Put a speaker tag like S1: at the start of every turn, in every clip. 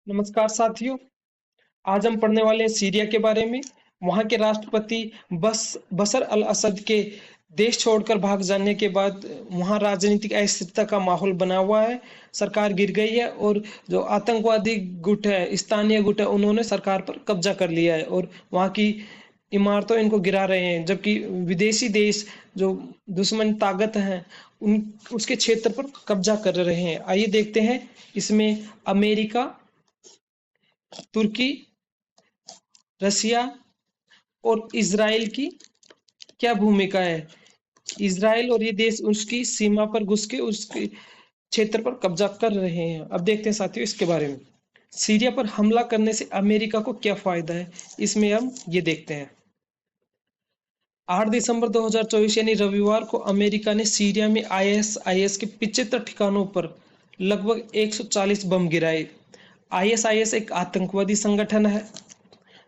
S1: नमस्कार साथियों। आज हम पढ़ने वाले हैं सीरिया के बारे में। वहां के राष्ट्रपति बशर अल असद के देश छोड़कर भाग जाने के बाद वहां राजनीतिक अस्थिरता का माहौल बना हुआ है। सरकार गिर गई है और जो आतंकवादी गुट है, स्थानीय गुट है, उन्होंने सरकार पर कब्जा कर लिया है और वहां की इमारतों इनको गिरा रहे हैं, जबकि विदेशी देश जो दुश्मन ताकत हैं उन उसके क्षेत्र पर कब्जा कर रहे हैं। आइए देखते हैं इसमें अमेरिका, तुर्की, रसिया और इजराइल की क्या भूमिका है। इजराइल और ये देश उसकी सीमा पर घुस के उसके क्षेत्र पर कब्जा कर रहे हैं। अब देखते हैं साथियों इसके बारे में। सीरिया पर हमला करने से अमेरिका को क्या फायदा है, इसमें हम ये देखते हैं। 8 दिसंबर 2024 यानी रविवार को अमेरिका ने सीरिया में आईएसआईएस के 75 ठिकानों पर लगभग 140 बम गिराए। आईएसआईएस एक आतंकवादी संगठन है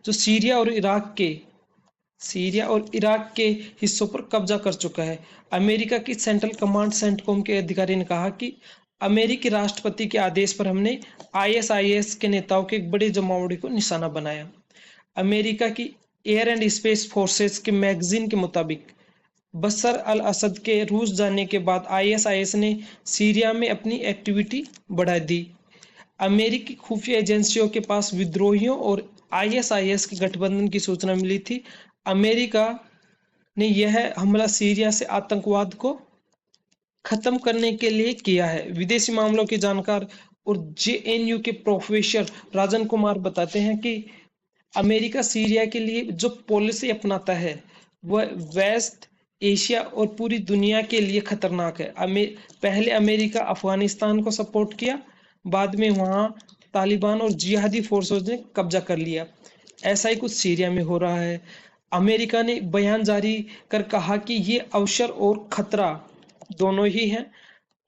S1: जो सीरिया और इराक के हिस्सों पर कब्जा कर चुका है। अमेरिका की सेंट्रल कमांड सेंटकॉम के अधिकारी ने कहा कि अमेरिकी राष्ट्रपति के आदेश पर हमने आईएसआईएस के नेताओं के एक बड़े जमावड़े को निशाना बनाया। अमेरिका की एयर एंड स्पेस फोर्सेस के मैगजीन के मुताबिक बशर अल असद के रूस जाने के बाद आईएसआईएस ने सीरिया में अपनी एक्टिविटी बढ़ा दी। अमेरिकी खुफिया एजेंसियों के पास विद्रोहियों और आईएसआईएस के गठबंधन की सूचना मिली थी। अमेरिका ने यह हमला सीरिया से आतंकवाद को खत्म करने के लिए किया है। विदेशी मामलों के जानकार और जेएनयू के प्रोफेसर राजन कुमार बताते हैं कि अमेरिका सीरिया के लिए जो पॉलिसी अपनाता है वह वेस्ट एशिया और पूरी दुनिया के लिए खतरनाक है। पहले अमेरिका अफगानिस्तान को सपोर्ट किया, बाद में वहां तालिबान और जिहादी फोर्सेस ने कब्जा कर लिया। ऐसा ही कुछ सीरिया में हो रहा है। अमेरिका ने बयान जारी कर कहा कि ये अवसर और खतरा दोनों ही हैं।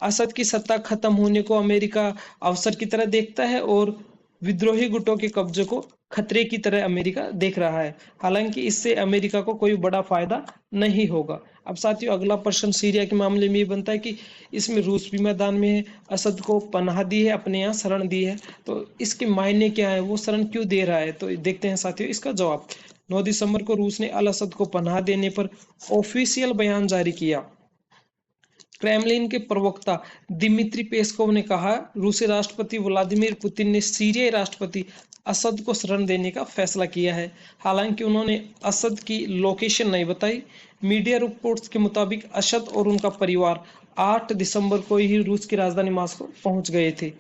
S1: असद की सत्ता खत्म होने को अमेरिका अवसर की तरह देखता है और विद्रोही गुटों के कब्जे को खतरे की तरह अमेरिका देख रहा है। हालांकि इससे अमेरिका को कोई बड़ा फायदा नहीं होगा। अब साथियों अगला प्रश्न सीरिया के मामले में ये बनता है कि इसमें रूस भी मैदान में है, असद को पनाह दी है, अपने यहाँ शरण दी है, तो इसके मायने क्या है, वो शरण क्यों दे रहा है, तो देखते हैं साथियों इसका जवाब। 9 दिसंबर को रूस ने अल असद को पनाह देने पर ऑफिशियल बयान जारी किया। क्रेमलिन के प्रवक्ता दिमित्री पेस्कोव ने कहा, रूसी राष्ट्रपति व्लादिमीर पुतिन ने सीरियाई राष्ट्रपति असद को शरण देने का फैसला किया है। हालांकि उन्होंने असद की लोकेशन नहीं बताई। मीडिया रिपोर्ट्स के मुताबिक असद और उनका परिवार 8 दिसंबर को ही रूस की राजधानी मास्को पहुंच गए थे।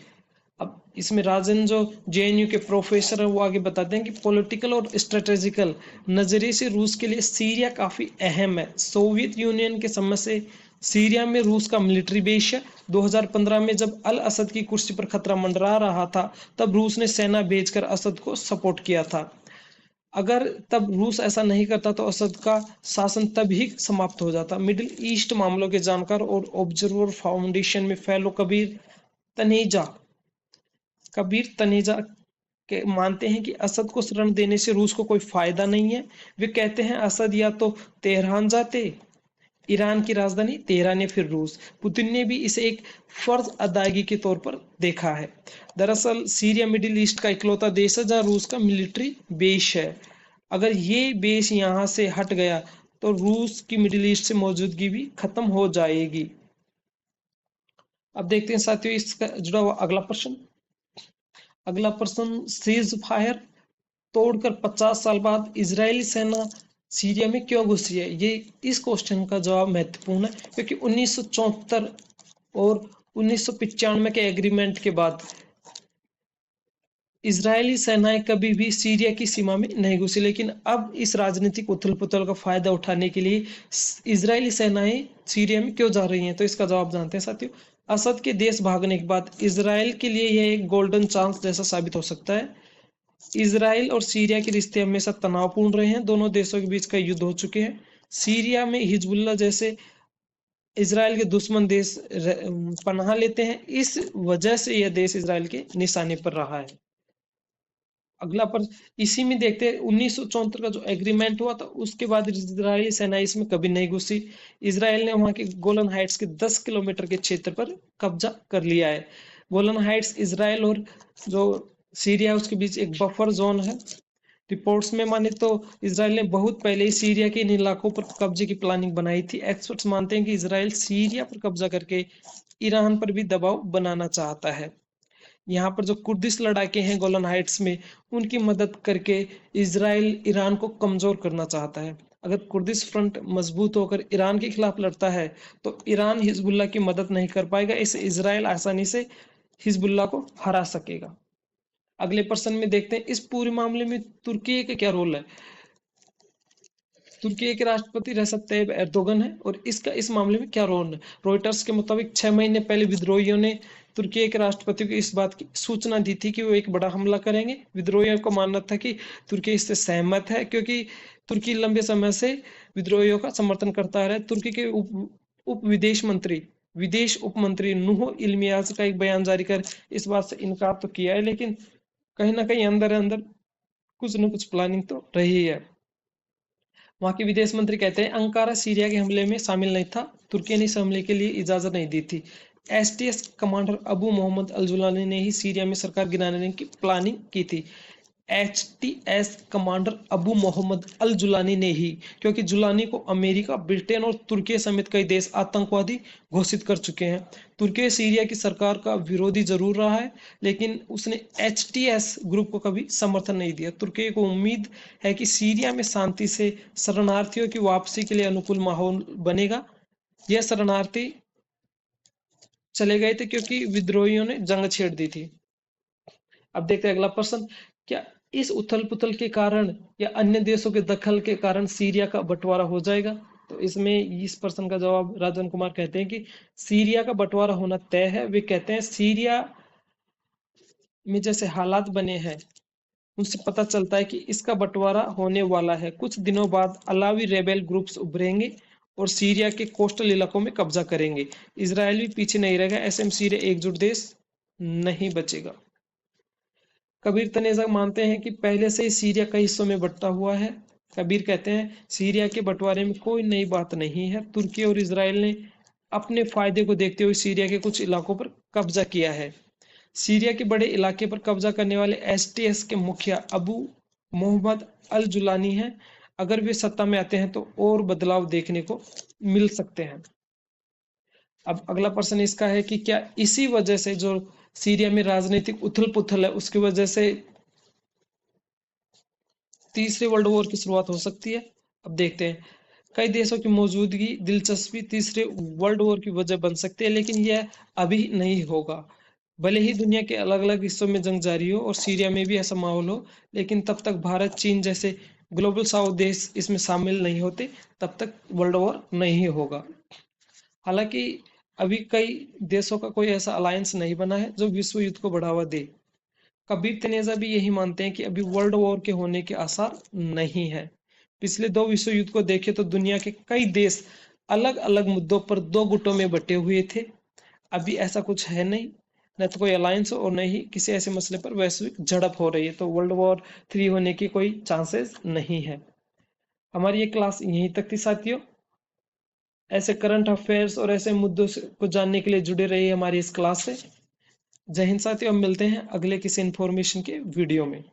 S1: अब इसमें राजन जो जेएनयू के प्रोफेसर है वो आगे बताते हैं कि पॉलिटिकल और स्ट्रेटेजिकल नजरिए से रूस के लिए सीरिया काफी अहम है। सोवियत यूनियन के समय से सीरिया में रूस का मिलिट्री बेस है। 2015 में जब अल असद की कुर्सी पर खतरा मंडरा रहा था तब रूस ने सेना भेजकर असद को सपोर्ट किया था। अगर तब रूस ऐसा नहीं करता तो असद का शासन तब ही समाप्त हो जाता। मिडिल ईस्ट मामलों के जानकार और ऑब्जर्वर फाउंडेशन में फेलो कबीर तनेजा के मानते हैं कि असद को शरण देने से रूस को कोई फायदा नहीं है। वे कहते हैं असद या तो तेहरान जाते, ईरान की राजधानी तेहरान या फिर रूस। पुतिन ने भी इसे एक फर्ज अदायगी के तौर पर देखा है। दरअसल सीरिया मिडिल ईस्ट का इकलौता देश है जहां रूस का मिलिट्री बेस है। अगर ये बेस यहाँ से हट गया तो रूस की मिडिल ईस्ट से मौजूदगी भी खत्म हो जाएगी। अब देखते हैं साथियों इसका जुड़ा हुआ अगला प्रश्न। सीज फायर तोड़कर 50 साल बाद इजरायली सेना सीरिया में क्यों घुसी है। ये इस क्वेश्चन का जवाब महत्वपूर्ण है क्योंकि 1974 और 1995 के एग्रीमेंट के बाद इजरायली सेनाएं कभी भी सीरिया की सीमा में नहीं घुसी, लेकिन अब इस राजनीतिक उथल पुथल का फायदा उठाने के लिए इजरायली सेनाएं सीरिया में क्यों जा रही हैं, तो इसका जवाब जानते हैं साथियों। असद के देश भागने के बाद इजराइल के लिए यह एक गोल्डन चांस जैसा साबित हो सकता है। इजराइल और सीरिया के रिश्ते हमेशा तनावपूर्ण रहे हैं। दोनों देशों के बीच कई युद्ध हो चुके हैं। सीरिया में हिजबुल्ला जैसे इजराइल के दुश्मन देश पनाह लेते हैं, इस वजह से यह देश इजराइल के निशाने पर रहा है। अगला पर इसी में देखते हैं 1974 का जो एग्रीमेंट हुआ था उसके बाद इजरायली सेना इसमें कभी नहीं घुसी। इजराइल ने वहां के गोलन हाइट्स के 10 किलोमीटर के क्षेत्र पर कब्जा कर लिया है। गोलन हाइट्स इजराइल और जो सीरिया उसके बीच एक बफर जोन है। रिपोर्ट्स में माने तो इसराइल ने बहुत पहले ही सीरिया के इन इलाकों पर कब्जे की प्लानिंग बनाई थी। एक्सपर्ट्स मानते हैं कि इसराइल सीरिया पर कब्जा करके ईरान पर भी दबाव बनाना चाहता है। यहाँ पर जो कुर्दिश लड़ाके हैं गोलन हाइट्स में, उनकी मदद करके इसराइल ईरान को कमजोर करना चाहता है। अगर कुर्दिश फ्रंट मजबूत होकर ईरान के खिलाफ लड़ता है तो ईरान हिजबुल्लाह की मदद नहीं कर पाएगा, इससे इसराइल आसानी से हिजबुल्लाह को हरा सकेगा। अगले प्रश्न में देखते हैं इस पूरे मामले में तुर्की का क्या रोल है। तुर्की के राष्ट्रपति रेसेप तैयब एर्दोगन है और इसका इस मामले में क्या रोल है। रॉयटर्स के मुताबिक 6 महीने पहले विद्रोहियों ने तुर्की के राष्ट्रपति को इस बात की सूचना दी थी कि वो एक बड़ा हमला करेंगे। विद्रोहियों को मानना था कि तुर्की इससे सहमत है क्योंकि तुर्की लंबे समय से विद्रोहियों का समर्थन करता रहा है। तुर्की के उप विदेश उप मंत्री नूह इल्मियाज का एक बयान जारी कर इस बात से इनकार तो किया है, लेकिन कहीं ना कहीं अंदर अंदर कुछ न कुछ प्लानिंग तो रही है। वहां के विदेश मंत्री कहते हैं अंकारा सीरिया के हमले में शामिल नहीं था, तुर्की ने इस हमले के लिए इजाजत नहीं दी थी। एसटीएस कमांडर अबू मोहम्मद अल जुलानी ने ही सीरिया में सरकार गिराने की प्लानिंग की थी। एचटीएस कमांडर अबू मोहम्मद अल जुलानी ने ही, क्योंकि जुलानी को अमेरिका, ब्रिटेन और तुर्की समेत कई देश आतंकवादी घोषित कर चुके हैं। तुर्की सीरिया की सरकार का विरोधी जरूर रहा है, लेकिन उसने एचटीएस ग्रुप को कभी समर्थन नहीं दिया। तुर्की को उम्मीद है कि सीरिया में शांति से शरणार्थियों की वापसी के लिए अनुकूल माहौल बनेगा। यह शरणार्थी चले गए थे क्योंकि विद्रोहियों ने जंग छेड़ दी थी। अब देखते हैं अगला प्रश्न, क्या इस उथल पुथल के कारण या अन्य देशों के दखल के कारण सीरिया का बंटवारा हो जाएगा। तो इसमें इस प्रश्न का जवाब राजन कुमार कहते हैं कि सीरिया का बंटवारा होना तय है। वे कहते हैं सीरिया में जैसे हालात बने हैं उनसे पता चलता है कि इसका बंटवारा होने वाला है। कुछ दिनों बाद अलावी रेबेल ग्रुप्स उभरेंगे और सीरिया के कोस्टल इलाकों में कब्जा करेंगे। इसराइल भी पीछे नहीं रहेगा, ऐसे में सीरिया एकजुट देश नहीं बचेगा। कबीर तनेजा मानते हैं कि पहले से ही सीरिया कई हिस्सों में बंटा हुआ है। कबीर कहते हैं सीरिया के बंटवारे में कोई नई बात नहीं है। तुर्की और इसराइल ने अपने फायदे को देखते हुए सीरिया के कुछ इलाकों पर कब्जा किया है। सीरिया के बड़े इलाके पर कब्जा करने वाले एसटीएस के मुखिया अबू मोहम्मद अल जुलानी हैं। अगर वे सत्ता में आते हैं तो और बदलाव देखने को मिल सकते हैं। अब अगला प्रश्न इसका है कि क्या इसी वजह से जो सीरिया में राजनीतिक उथल पुथल है उसकी वजह से तीसरे वर्ल्ड वॉर की शुरुआत हो सकती है। अब देखते हैं, कई देशों की मौजूदगी दिलचस्पी तीसरे वर्ल्ड वॉर की वजह बन सकती है, लेकिन यह अभी नहीं होगा। भले ही दुनिया के अलग अलग हिस्सों में जंग जारी हो और सीरिया में भी ऐसा माहौल हो, लेकिन तब तक भारत, चीन जैसे ग्लोबल साउथ देश इसमें शामिल नहीं होते, तब तक वर्ल्ड वॉर नहीं होगा। हालांकि अभी कई देशों का कोई ऐसा अलायंस नहीं बना है जो विश्व युद्ध को बढ़ावा दे। कबीर तनेजा भी यही मानते हैं कि अभी वर्ल्ड वॉर के होने के आसार नहीं है। पिछले 2 विश्व युद्ध को देखें तो दुनिया के कई देश अलग अलग मुद्दों पर 2 गुटों में बटे हुए थे। अभी ऐसा कुछ है नहीं, न तो कोई अलायंस और न ही किसी ऐसे मसले पर वैश्विक झड़प हो रही है, तो वर्ल्ड वॉर 3 होने की कोई चांसेस नहीं है। हमारी ये क्लास यहीं तक थी साथियों। ऐसे करंट अफेयर्स और ऐसे मुद्दों को जानने के लिए जुड़े रहिए हमारी इस क्लास से। जय हिंद साथियों, हम मिलते हैं अगले किसी इंफॉर्मेशन के वीडियो में।